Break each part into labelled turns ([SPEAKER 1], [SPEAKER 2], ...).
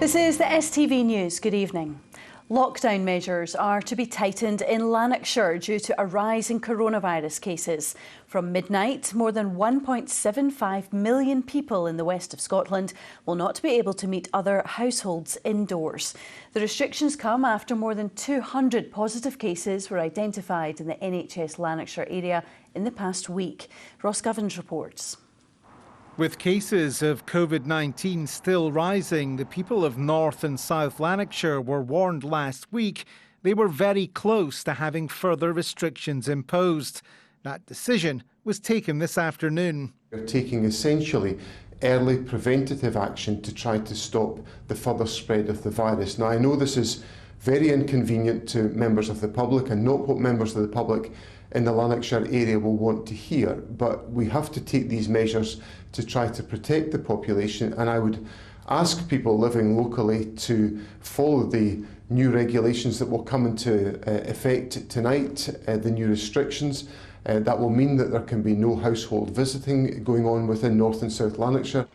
[SPEAKER 1] This is the STV News. Good evening. Lockdown measures are to be tightened in Lanarkshire due to a rise in coronavirus cases. From midnight, more than 1.75 million people in the west of Scotland will not be able to meet other households indoors. The restrictions come after more than 200 positive cases were identified in the NHS Lanarkshire area in the past week. Ross Govins reports.
[SPEAKER 2] With cases of COVID-19 still rising, the people of North and South Lanarkshire were warned last week they were very close to having further restrictions imposed. That decision was taken this afternoon.
[SPEAKER 3] We're taking essentially early preventative action to try to stop the further spread of the virus. Now, I know this is very inconvenient to members of the public and not what members of the public in the Lanarkshire area will want to hear, but we have to take these measures to try to protect the population, and I would ask people living locally to follow the new regulations that will come into effect tonight, the new restrictions. That will mean that there can be no household visiting going on within North and South Lanarkshire.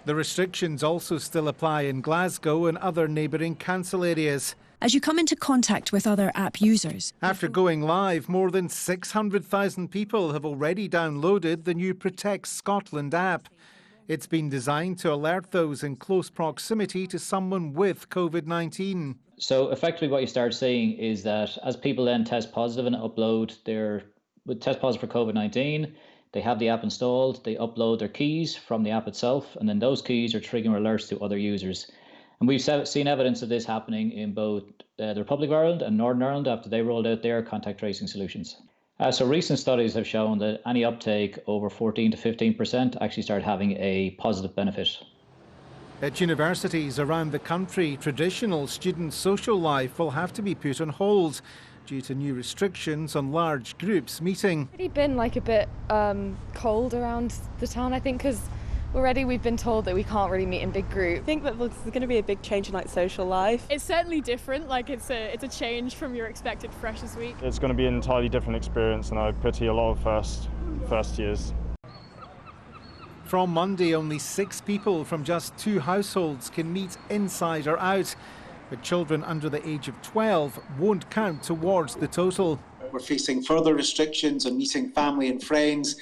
[SPEAKER 2] The restrictions also still apply in Glasgow and other neighbouring council areas.
[SPEAKER 4] As you come into contact with other app users.
[SPEAKER 2] After going live, more than 600,000 people have already downloaded the new Protect Scotland app. It's been designed to alert those in close proximity to someone with COVID-19.
[SPEAKER 5] So effectively what you start seeing is that as people then test positive and upload their test positive for COVID-19, they have the app installed, they upload their keys from the app itself, and then those keys are triggering alerts to other users. And we've seen evidence of this happening in both the Republic of Ireland and Northern Ireland after they rolled out their contact tracing solutions. So recent studies have shown that any uptake over 14 to 15% actually start having a positive benefit.
[SPEAKER 2] At universities around the country, traditional student social life will have to be put on hold due to new restrictions on large groups meeting.
[SPEAKER 6] It's already been like a bit cold around the town, I think, because already we've been told that we can't really meet in big groups.
[SPEAKER 7] I think that there's going to be a big change in social life.
[SPEAKER 8] It's certainly different, it's a change from your expected Freshers Week.
[SPEAKER 9] It's going to be an entirely different experience, and I pity a lot of first years.
[SPEAKER 2] From Monday, only 6 people from just 2 households can meet inside or out, but children under the age of 12 won't count towards the total.
[SPEAKER 10] We're facing further restrictions on meeting family and friends.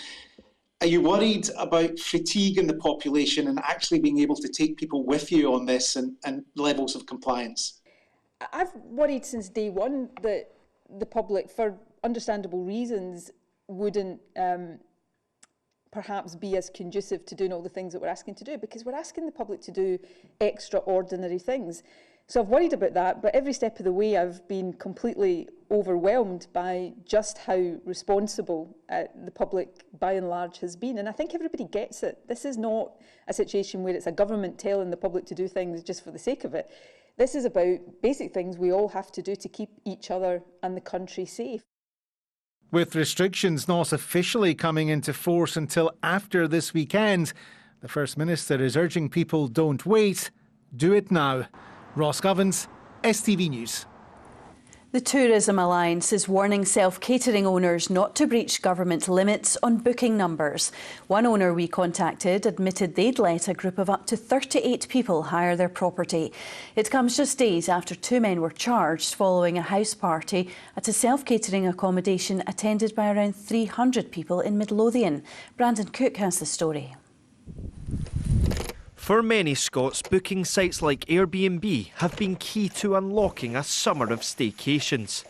[SPEAKER 10] Are you worried about fatigue in the population and actually being able to take people with you on this and levels of compliance?
[SPEAKER 11] I've worried since day one that the public, for understandable reasons, wouldn't perhaps be as conducive to doing all the things that we're asking to do, because we're asking the public to do extraordinary things. So I've worried about that, but every step of the way I've been completely overwhelmed by just how responsible the public by and large has been. And I think everybody gets it. This is not a situation where it's a government telling the public to do things just for the sake of it. This is about basic things we all have to do to keep each other and the country safe.
[SPEAKER 2] With restrictions not officially coming into force until after this weekend, the First Minister is urging people don't wait, do it now. Ross Govins, STV News.
[SPEAKER 1] The Tourism Alliance is warning self-catering owners not to breach government limits on booking numbers. One owner we contacted admitted they'd let a group of up to 38 people hire their property. It comes just days after 2 men were charged following a house party at a self-catering accommodation attended by around 300 people in Midlothian. Brandon Cook has the story.
[SPEAKER 12] For many Scots, booking sites like Airbnb have been key to unlocking a summer of staycations.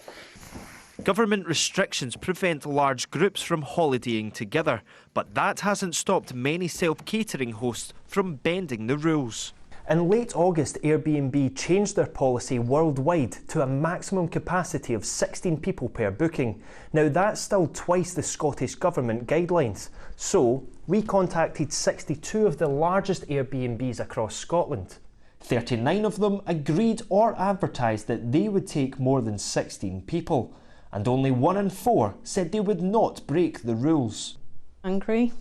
[SPEAKER 12] Government restrictions prevent large groups from holidaying together, but that hasn't stopped many self-catering hosts from bending the rules.
[SPEAKER 13] In late August, Airbnb changed their policy worldwide to a maximum capacity of 16 people per booking. Now that's still twice the Scottish Government guidelines. So we contacted 62 of the largest Airbnbs across Scotland. 39 of them agreed or advertised that they would take more than 16 people. And only 1 in 4 said they would not break the rules.
[SPEAKER 14] Angry,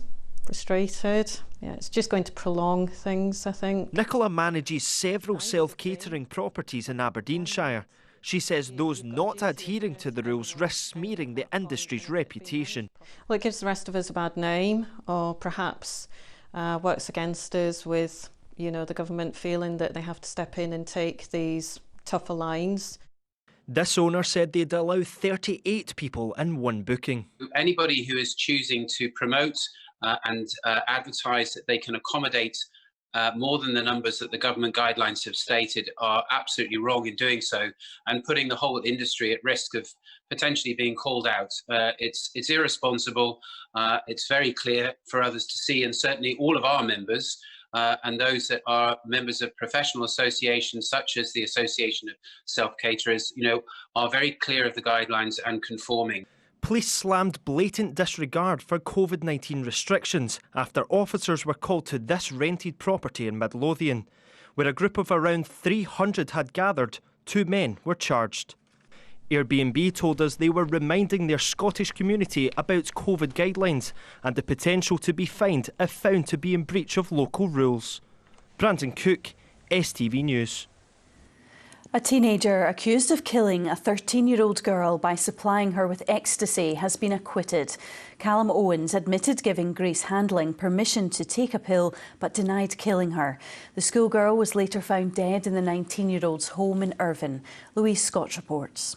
[SPEAKER 14] frustrated. Yeah, it's just going to prolong things, I think.
[SPEAKER 12] Nicola manages several self-catering properties in Aberdeenshire. She says those not adhering to the rules risk smearing the industry's reputation.
[SPEAKER 14] Well, it gives the rest of us a bad name, or perhaps works against us with the government feeling that they have to step in and take these tougher lines.
[SPEAKER 12] This owner said they'd allow 38 people in one booking.
[SPEAKER 15] Anybody who is choosing to promote and advertise that they can accommodate more than the numbers that the government guidelines have stated are absolutely wrong in doing so, and putting the whole industry at risk of potentially being called out. It's irresponsible. It's very clear for others to see, and certainly all of our members and those that are members of professional associations such as the Association of Self-Caterers, are very clear of the guidelines and conforming.
[SPEAKER 12] Police slammed blatant disregard for COVID-19 restrictions after officers were called to this rented property in Midlothian. Where a group of around 300 had gathered, 2 men were charged. Airbnb told us they were reminding their Scottish community about COVID guidelines and the potential to be fined if found to be in breach of local rules. Brandon Cook, STV News.
[SPEAKER 1] A teenager accused of killing a 13-year-old girl by supplying her with ecstasy has been acquitted. Callum Owens admitted giving Grace Handling permission to take a pill but denied killing her. The schoolgirl was later found dead in the 19-year-old's home in Irvine. Louise Scott reports.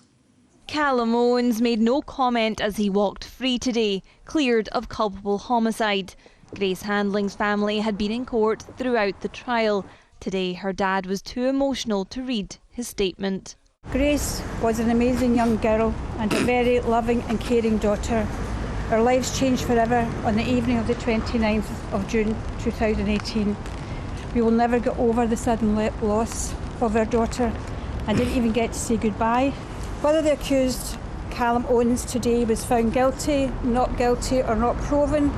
[SPEAKER 16] Callum Owens made no comment as he walked free today, cleared of culpable homicide. Grace Handling's family had been in court throughout the trial. Today, her dad was too emotional to read his statement.
[SPEAKER 17] Grace was an amazing young girl and a very loving and caring daughter. Our lives changed forever on the evening of the 29th of June 2018. We will never get over the sudden loss of our daughter and didn't even get to say goodbye. Whether the accused, Callum Owens, today was found guilty, not guilty or not proven,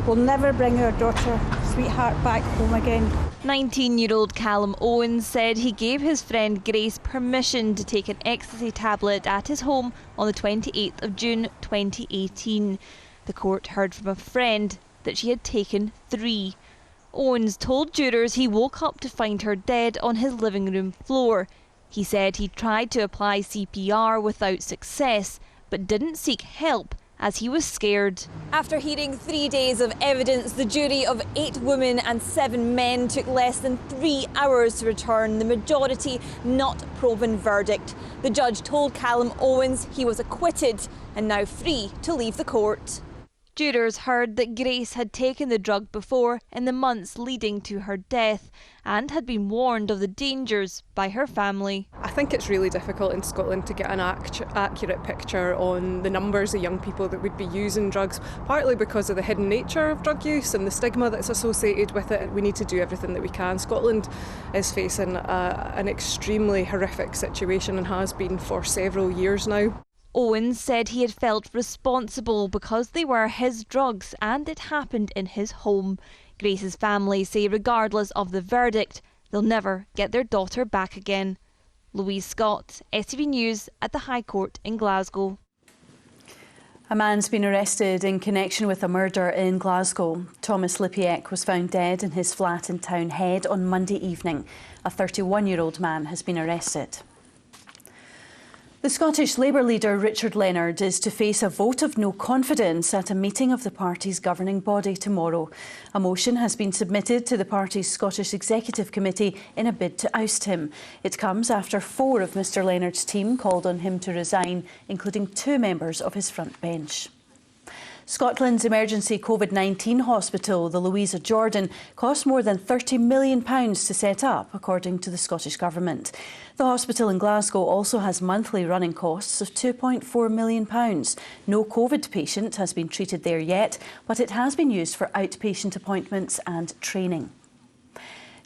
[SPEAKER 17] will never bring our daughter, sweetheart, back home again.
[SPEAKER 16] 19-year-old Callum Owens said he gave his friend Grace permission to take an ecstasy tablet at his home on the 28th of June 2018. The court heard from a friend that she had taken 3. Owens told jurors he woke up to find her dead on his living room floor. He said he tried to apply CPR without success, but didn't seek help as he was scared.
[SPEAKER 18] After hearing 3 days of evidence, the jury of 8 women and 7 men took less than 3 hours to return the majority not proven verdict. The judge told Callum Owens he was acquitted and now free to leave the court.
[SPEAKER 16] Jurors heard that Grace had taken the drug before in the months leading to her death and had been warned of the dangers by her family.
[SPEAKER 7] I think it's really difficult in Scotland to get an accurate picture on the numbers of young people that would be using drugs, partly because of the hidden nature of drug use and the stigma that's associated with it. We need to do everything that we can. Scotland is facing an extremely horrific situation and has been for several years now.
[SPEAKER 16] Owens said he had felt responsible because they were his drugs and it happened in his home. Grace's family say regardless of the verdict, they'll never get their daughter back again. Louise Scott, STV News at the High Court in Glasgow.
[SPEAKER 1] A man's been arrested in connection with a murder in Glasgow. Thomas Lipiec was found dead in his flat in Townhead on Monday evening. A 31-year-old man has been arrested. The Scottish Labour leader Richard Leonard is to face a vote of no confidence at a meeting of the party's governing body tomorrow. A motion has been submitted to the party's Scottish Executive Committee in a bid to oust him. It comes after 4 of Mr Leonard's team called on him to resign, including 2 members of his front bench. Scotland's emergency COVID-19 hospital, the Louisa Jordan, cost more than £30 million to set up, according to the Scottish Government. The hospital in Glasgow also has monthly running costs of £2.4 million. No COVID patient has been treated there yet, but it has been used for outpatient appointments and training.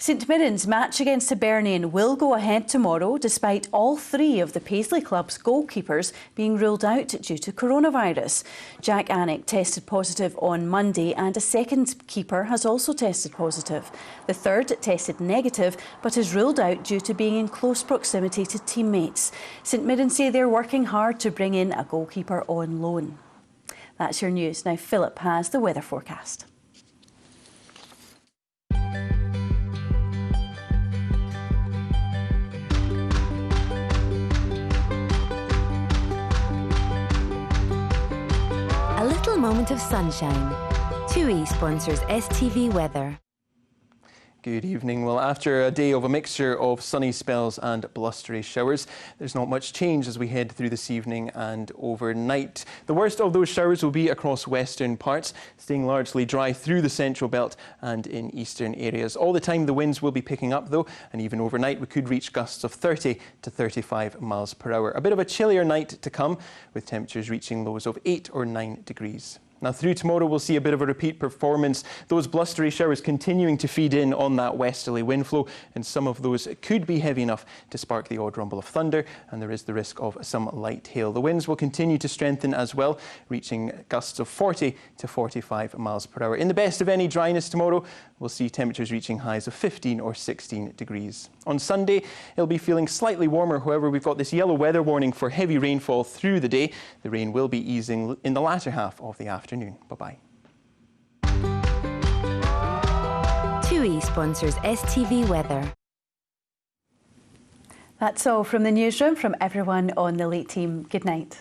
[SPEAKER 1] St Mirren's match against Hibernian will go ahead tomorrow despite all 3 of the Paisley Club's goalkeepers being ruled out due to coronavirus. Jack Anick tested positive on Monday and a second keeper has also tested positive. The third tested negative but is ruled out due to being in close proximity to teammates. St Mirren say they're working hard to bring in a goalkeeper on loan. That's your news. Now Philip has the weather forecast.
[SPEAKER 19] A little moment of sunshine. TUI sponsors STV Weather. Good evening. Well, after a day of a mixture of sunny spells and blustery showers, there's not much change as we head through this evening and overnight. The worst of those showers will be across western parts, staying largely dry through the central belt and in eastern areas. All the time the winds will be picking up though, and even overnight we could reach gusts of 30 to 35 miles per hour. A bit of a chillier night to come, with temperatures reaching lows of 8 or 9 degrees. Now through tomorrow we'll see a bit of a repeat performance, those blustery showers continuing to feed in on that westerly wind flow, and some of those could be heavy enough to spark the odd rumble of thunder, and there is the risk of some light hail. The winds will continue to strengthen as well, reaching gusts of 40 to 45 miles per hour. In the best of any dryness tomorrow, we'll see temperatures reaching highs of 15 or 16 degrees. On Sunday, it'll be feeling slightly warmer. However, we've got this yellow weather warning for heavy rainfall through the day. The rain will be easing in the latter half of the afternoon. Bye-bye.
[SPEAKER 20] 2E sponsors STV Weather.
[SPEAKER 1] That's all from the newsroom. From everyone on the Late Team, good night.